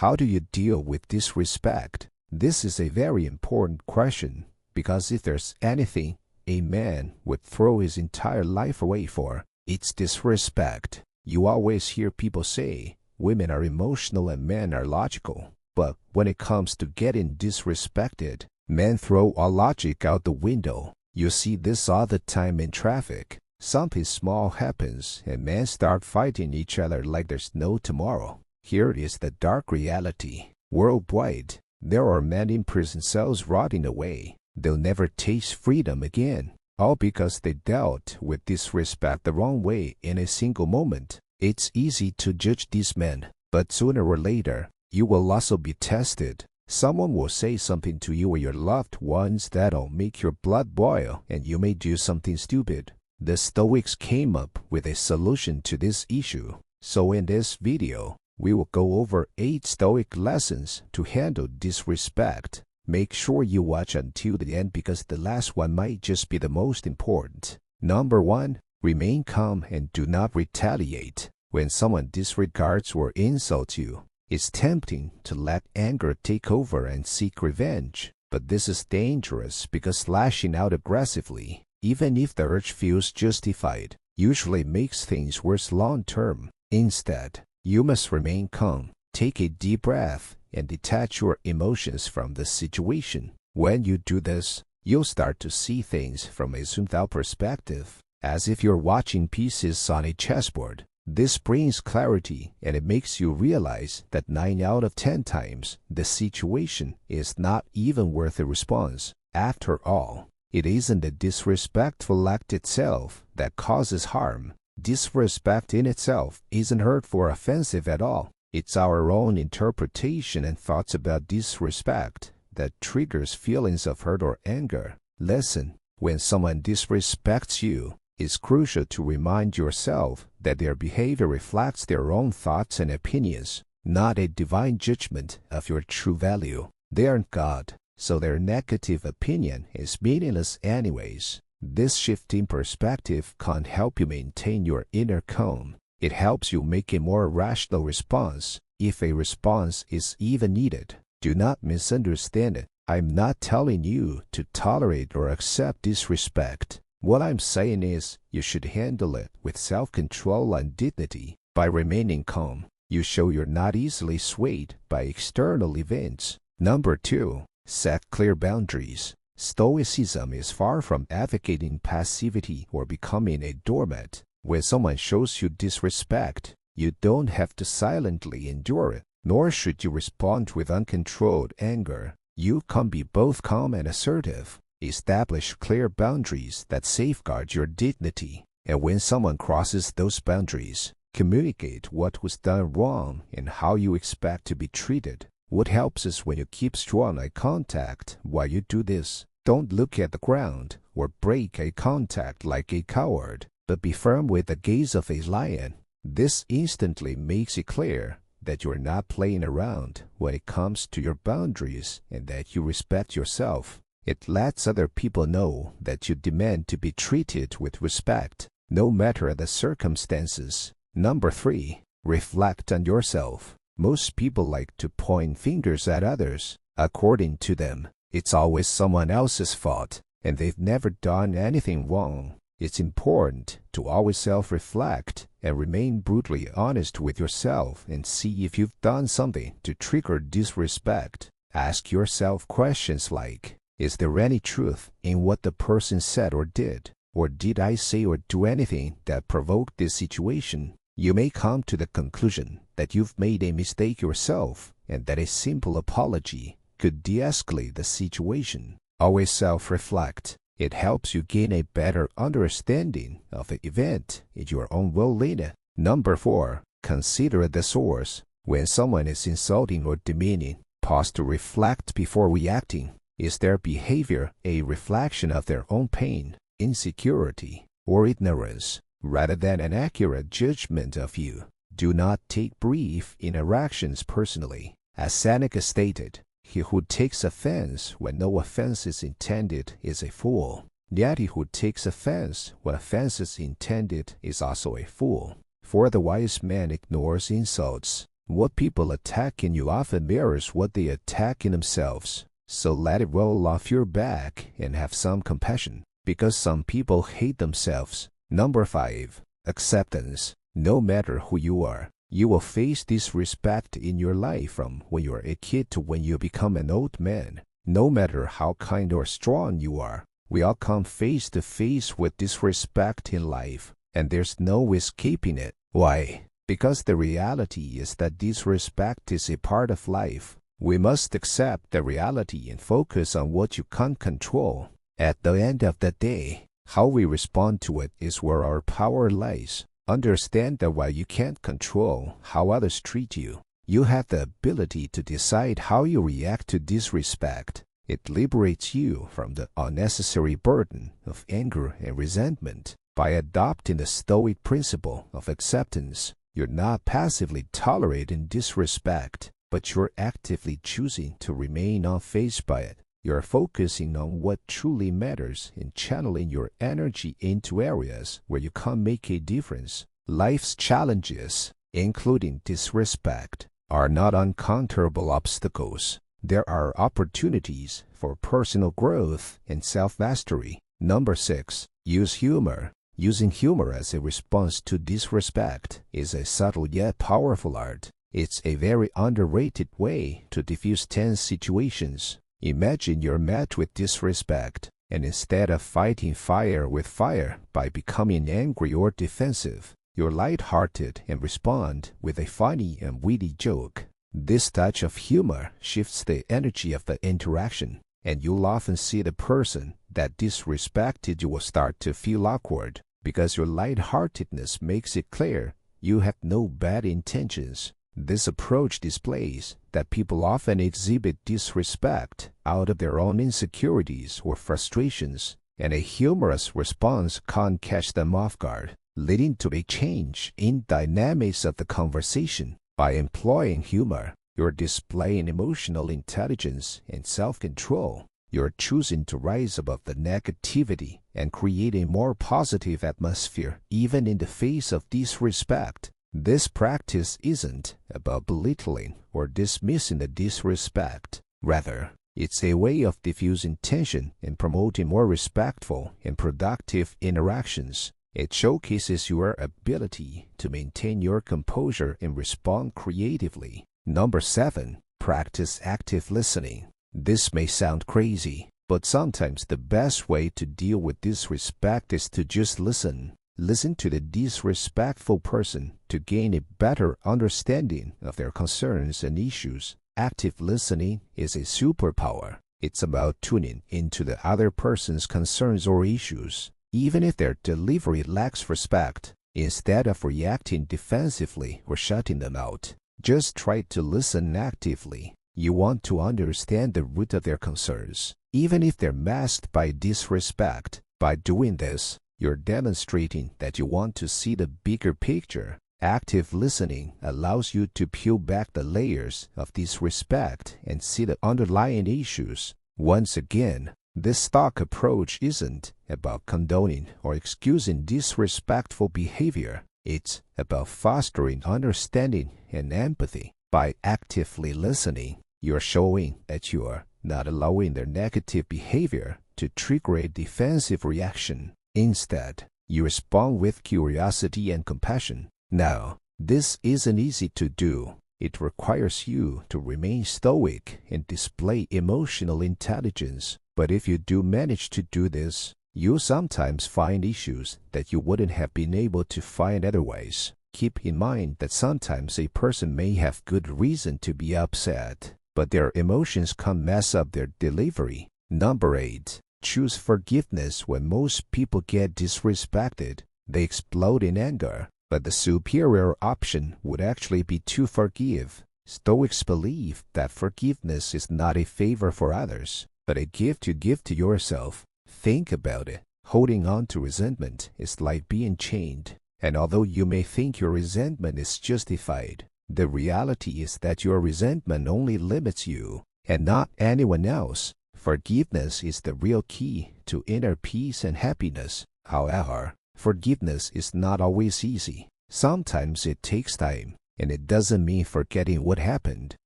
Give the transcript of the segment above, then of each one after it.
How do you deal with disrespect? This is a very important question, because if there's anything a man would throw his entire life away for, it's disrespect. You always hear people say, women are emotional and men are logical. But when it comes to getting disrespected, men throw all logic out the window. You see this all the time in traffic. Something small happens and men start fighting each other like there's no tomorrow. Here is the dark reality. Worldwide, there are men in prison cells rotting away. They'll never taste freedom again, all because they dealt with disrespect the wrong way in a single moment. It's easy to judge these men, but sooner or later, you will also be tested. Someone will say something to you or your loved ones that'll make your blood boil, and you may do something stupid. The Stoics came up with a solution to this issue. So in this video, we will go over 8 Stoic lessons to handle disrespect. Make sure you watch until the end because the last one might just be the most important. Number 1. Remain calm and do not retaliate. When someone disregards or insults you, it's tempting to let anger take over and seek revenge. But this is dangerous because lashing out aggressively, even if the urge feels justified, usually makes things worse long term. Instead, you must remain calm, take a deep breath, and detach your emotions from the situation. When you do this, you'll start to see things from a zoomed-out perspective, as if you're watching pieces on a chessboard. This brings clarity, and it makes you realize that 9 out of 10 times, the situation is not even worth a response. After all, it isn't the disrespectful act itself that causes harm. Disrespect in itself isn't hurtful or offensive at all. It's our own interpretation and thoughts about disrespect that triggers feelings of hurt or anger. Listen, when someone disrespects you, it's crucial to remind yourself that their behavior reflects their own thoughts and opinions, not a divine judgment of your true value. They aren't God, so their negative opinion is meaningless anyways. This shift in perspective can help you maintain your inner calm. It helps you make a more rational response, if a response is even needed. Do not misunderstand it. I'm not telling you to tolerate or accept disrespect. What I'm saying is, you should handle it with self-control and dignity. By remaining calm, you show you're not easily swayed by external events. Number 2. Set clear boundaries. Stoicism is far from advocating passivity or becoming a doormat. When someone shows you disrespect, you don't have to silently endure it, nor should you respond with uncontrolled anger. You can be both calm and assertive. Establish clear boundaries that safeguard your dignity. And when someone crosses those boundaries, communicate what was done wrong and how you expect to be treated. What helps is when you keep strong eye contact while you do this. Don't look at the ground or break eye contact like a coward, but be firm with the gaze of a lion. This instantly makes it clear that you're not playing around when it comes to your boundaries and that you respect yourself. It lets other people know that you demand to be treated with respect, no matter the circumstances. Number 3. Reflect on yourself. Most people like to point fingers at others. According to them, it's always someone else's fault, and they've never done anything wrong. It's important to always self-reflect and remain brutally honest with yourself and see if you've done something to trigger disrespect. Ask yourself questions like, is there any truth in what the person said or did? Or did I say or do anything that provoked this situation? You may come to the conclusion that you've made a mistake yourself and that a simple apology could de-escalate the situation. Always self-reflect. It helps you gain a better understanding of the event in your own well-being. Number 4. Consider the source. When someone is insulting or demeaning, pause to reflect before reacting. Is their behavior a reflection of their own pain, insecurity, or ignorance, rather than an accurate judgment of you? Do not take brief interactions personally. As Seneca stated, he who takes offense when no offense is intended is a fool. Yet he who takes offense when offense is intended is also a fool. For the wise man ignores insults, What people attack in you often mirrors what they attack in themselves. So let it roll off your back and have some compassion, because some people hate themselves. Number 5. Acceptance. No matter who you are, you will face disrespect in your life from when you are a kid to when you become an old man. No matter how kind or strong you are, we all come face to face with disrespect in life, and there's no escaping it. Why? Because the reality is that disrespect is a part of life. We must accept the reality and focus on what you can't control. At the end of the day, how we respond to it is where our power lies. Understand that while you can't control how others treat you, you have the ability to decide how you react to disrespect. It liberates you from the unnecessary burden of anger and resentment. By adopting the Stoic principle of acceptance, you're not passively tolerating disrespect, but you're actively choosing to remain unfazed by it. You're focusing on what truly matters and channeling your energy into areas where you can make a difference. Life's challenges, including disrespect, are not unconquerable obstacles. There are opportunities for personal growth and self-mastery. Number 6. Use humor. Using humor as a response to disrespect is a subtle yet powerful art. It's a very underrated way to diffuse tense situations. Imagine you're met with disrespect, and instead of fighting fire with fire by becoming angry or defensive, you're light-hearted and respond with a funny and witty joke. This touch of humor shifts the energy of the interaction, and you'll often see the person that disrespected you will start to feel awkward, because your light-heartedness makes it clear you have no bad intentions. This approach displays that people often exhibit disrespect out of their own insecurities or frustrations, and a humorous response can catch them off guard, leading to a change in dynamics of the conversation. By employing humor, you're displaying emotional intelligence and self-control. You're choosing to rise above the negativity and create a more positive atmosphere, even in the face of disrespect. This practice isn't about belittling or dismissing the disrespect. Rather, it's a way of diffusing tension and promoting more respectful and productive interactions. It showcases your ability to maintain your composure and respond creatively. Number 7. Practice active listening. This may sound crazy, but sometimes the best way to deal with disrespect is to just listen. Listen to the disrespectful person to gain a better understanding of their concerns and issues. Active listening is a superpower. It's about tuning into the other person's concerns or issues, even if their delivery lacks respect. Instead of reacting defensively or shutting them out, just try to listen actively. You want to understand the root of their concerns, even if they're masked by disrespect. By doing this, you're demonstrating that you want to see the bigger picture. Active listening allows you to peel back the layers of disrespect and see the underlying issues. Once again, this Stoic approach isn't about condoning or excusing disrespectful behavior. It's about fostering understanding and empathy. By actively listening, you're showing that you are not allowing their negative behavior to trigger a defensive reaction. Instead, you respond with curiosity and compassion. Now, this isn't easy to do. It requires you to remain stoic and display emotional intelligence. But if you do manage to do this, you'll sometimes find issues that you wouldn't have been able to find otherwise. Keep in mind that sometimes a person may have good reason to be upset, but their emotions can mess up their delivery. Number 8. Choose forgiveness. When most people get disrespected, they explode in anger. But the superior option would actually be to forgive. Stoics believe that forgiveness is not a favor for others, but a gift you give to yourself. Think about it. Holding on to resentment is like being chained. And although you may think your resentment is justified, the reality is that your resentment only limits you and not anyone else. Forgiveness is the real key to inner peace and happiness. However, forgiveness is not always easy. Sometimes it takes time. And it doesn't mean forgetting what happened.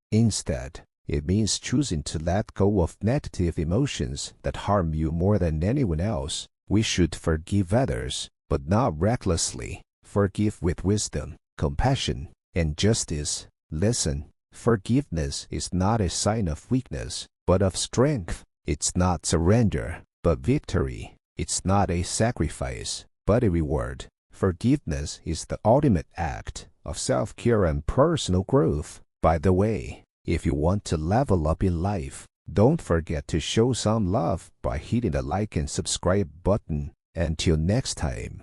Instead, it means choosing to let go of negative emotions that harm you more than anyone else. We should forgive others, but not recklessly. Forgive with wisdom, compassion, and justice. Listen, forgiveness is not a sign of weakness, but of strength. It's not surrender, but victory. It's not a sacrifice, but a reward. Forgiveness is the ultimate act of self-care and personal growth. By the way, if you want to level up in life, don't forget to show some love by hitting the like and subscribe button. Until next time.